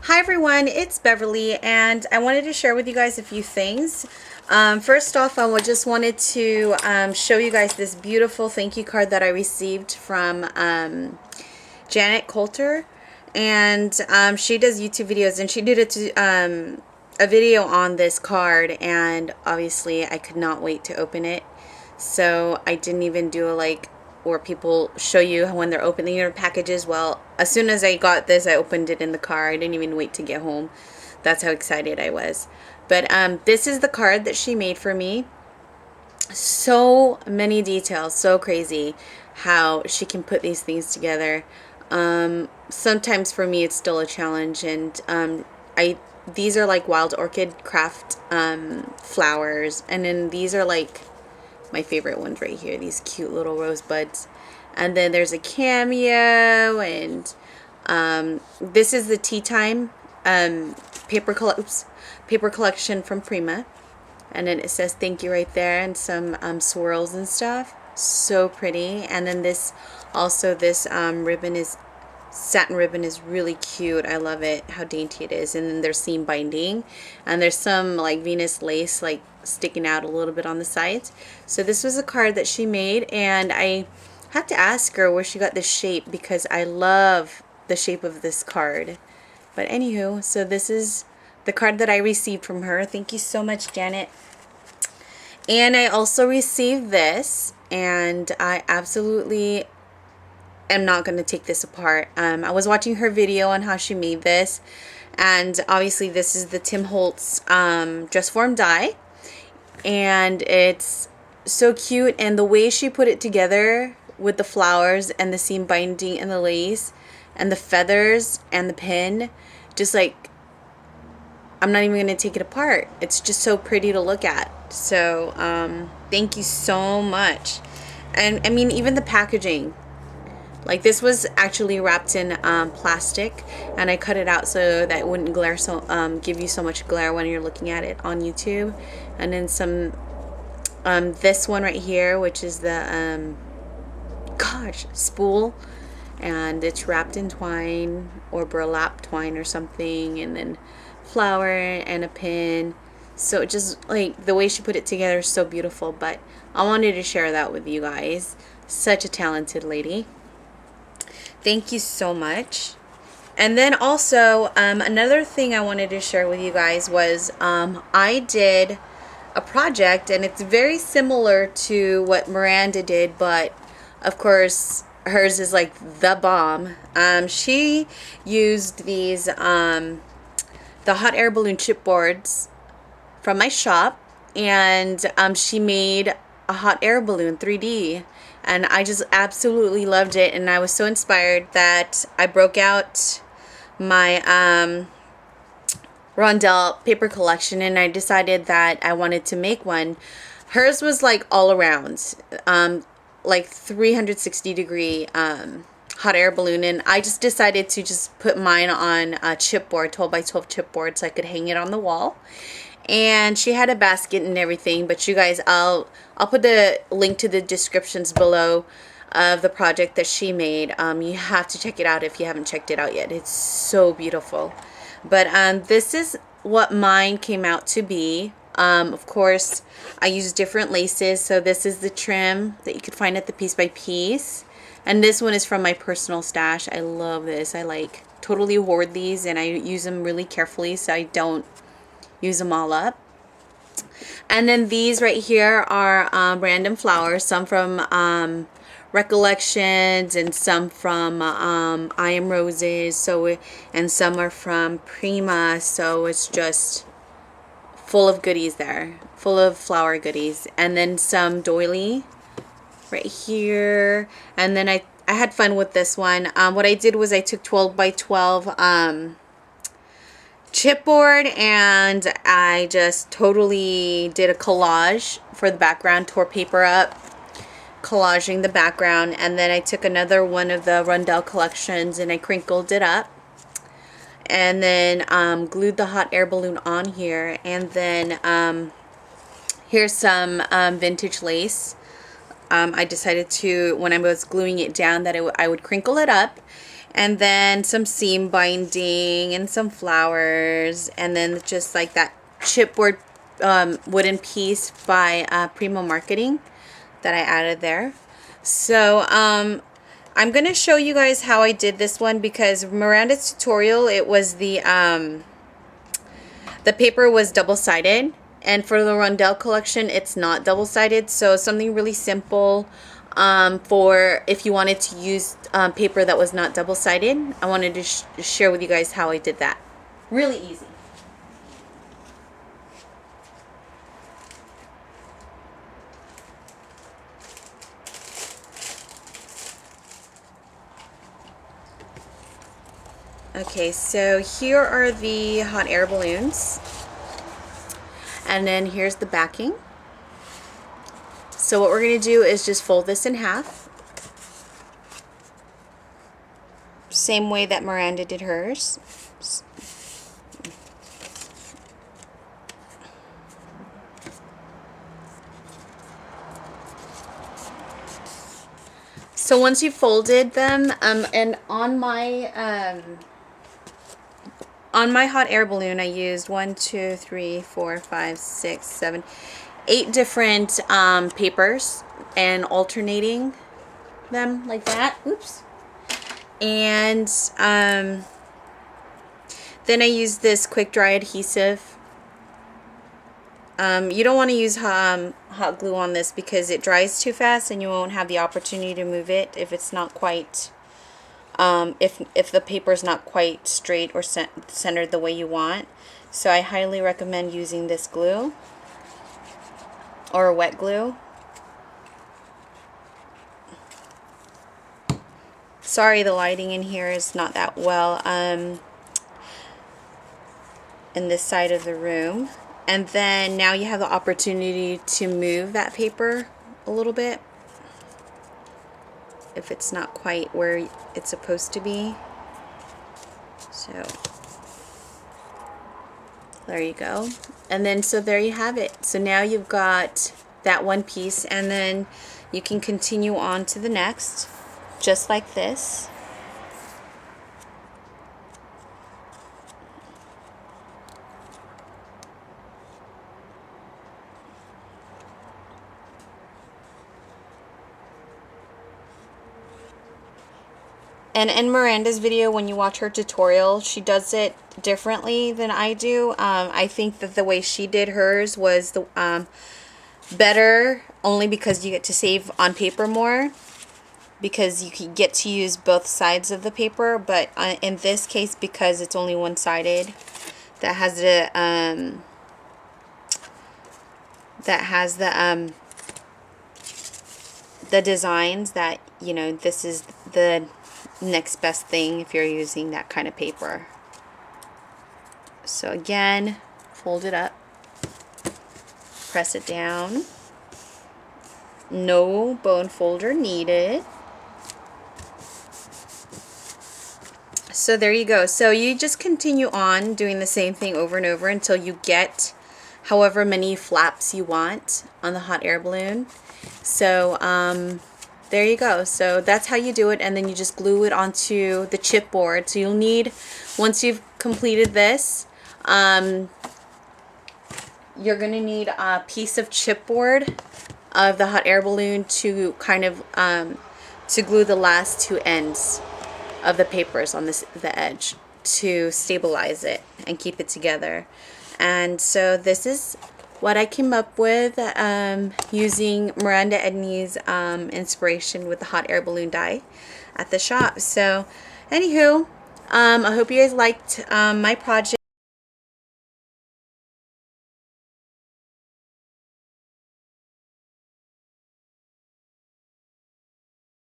Hi everyone, it's Beverly, and I wanted to share with you guys a few things. First off, just wanted to show you guys this beautiful thank you card that I received from Janet Coulter, and she does YouTube videos, and she did a video on this card, and obviously I could not wait to open it, so I didn't even do a where people show you when they're opening their packages. Well, as soon as I got this, I opened it in the car. I didn't even wait to get home. That's how excited I was. But this is the card that she made for me. So many details, so crazy how she can put these things together. Sometimes for me it's still a challenge, and these are like wild orchid craft flowers, and then these are like my favorite ones right here, these cute little rosebuds. And then there's a cameo, and this is the Tea Time paper collection from Prima, and then it says thank you right there, and some swirls and stuff. So pretty. And then this ribbon is satin ribbon, is really cute. I love it, how dainty it is. And then there's seam binding, and there's some like Venus lace like sticking out a little bit on the sides. So this was a card that she made, and I have to ask her where she got this shape, because I love the shape of this card. But anywho, so this is the card that I received from her. Thank you so much, Janet. And I also received this, and I absolutely am not going to take this apart. I was watching her video on how she made this, and obviously this is the Tim Holtz Dress Form die, and it's so cute, and the way she put it together with the flowers and the seam binding and the lace and the feathers and the pin, just like, I'm not even going to take it apart. It's just so pretty to look at. So thank you so much. And I mean, even the packaging, like this was actually wrapped in plastic, and I cut it out so that it wouldn't glare, so give you so much glare when you're looking at it on YouTube. And then some this one right here, which is the spool, and it's wrapped in twine or burlap twine or something, and then flower and a pin. So just like the way she put it together is so beautiful. But I wanted to share that with you guys. Such a talented lady. Thank you so much. And then also another thing I wanted to share with you guys was I did a project, and it's very similar to what Miranda did, but of course hers is like the bomb. She used these the hot air balloon chipboards from my shop, and she made a hot air balloon 3D, and I just absolutely loved it, and I was so inspired that I broke out my Rondell paper collection, and I decided that I wanted to make one. Hers was like all around, like 360-degree hot air balloon, and I just decided to just put mine on a chipboard, 12x12 chipboard, so I could hang it on the wall. And she had a basket and everything, but you guys, I'll put the link to the descriptions below of the project that she made. You have to check it out if you haven't checked it out yet. It's so beautiful. But this is what mine came out to be. Of course, I used different laces. So this is the trim that you could find at the Piece by Piece. And this one is from my personal stash. I love this. I like totally hoard these, and I use them really carefully so I don't use them all up. And then these right here are random flowers, some from Recollections, and some from I Am Roses, and some are from Prima. So it's just full of goodies there, full of flower goodies. And then some doily right here. And then I had fun with this one. What I did was I took 12x12 chipboard, and I just totally did a collage for the background, tore paper up, collaging the background, and then I took another one of the Rondell collections and I crinkled it up, and then glued the hot air balloon on here. And then here's some vintage lace. I decided to, when I was gluing it down, that I would crinkle it up, and then some seam binding and some flowers, and then just like that chipboard wooden piece by Primo Marketing that I added there. So I'm going to show you guys how I did this one, because Miranda's tutorial, it was the paper was double-sided, and for the Rondelle collection it's not double-sided. So something really simple for if you wanted to use paper that was not double-sided. I wanted to share with you guys how I did that. Really easy. Okay, so here are the hot air balloons, and then here's the backing. So what we're going to do is just fold this in half, same way that Miranda did hers. So once you folded them, and on my hot air balloon, I used 1, 2, 3, 4, 5, 6, 7, 8 different papers, and alternating them like that. Oops. And then I used this quick dry adhesive. You don't want to use hot glue on this because it dries too fast and you won't have the opportunity to move it if it's not quite if the paper is not quite straight or centered the way you want. So I highly recommend using this glue or wet glue. Sorry, the lighting in here is not that well in this side of the room. And then now you have the opportunity to move that paper a little bit if it's not quite where it's supposed to be. So there you go. And then so there you have it. So now you've got that one piece, and then you can continue on to the next just like this. And in Miranda's video, when you watch her tutorial, she does it differently than I do. I think that the way she did hers was the better, only because you get to save on paper more, because you can get to use both sides of the paper. But in this case, because it's only one-sided, that has the designs that, you know, this is the next best thing if you're using that kind of paper. So again, fold it up, press it down, no bone folder needed. So there you go. So you just continue on doing the same thing over and over until you get however many flaps you want on the hot air balloon. So there you go. So that's how you do it, and then you just glue it onto the chipboard. So you'll need, once you've completed this, you're going to need a piece of chipboard of the hot air balloon to kind of to glue the last two ends of the papers on the edge to stabilize it and keep it together. And so this is what I came up with using Miranda Edney's inspiration with the hot air balloon die at the shop. So anywho, I hope you guys liked my project.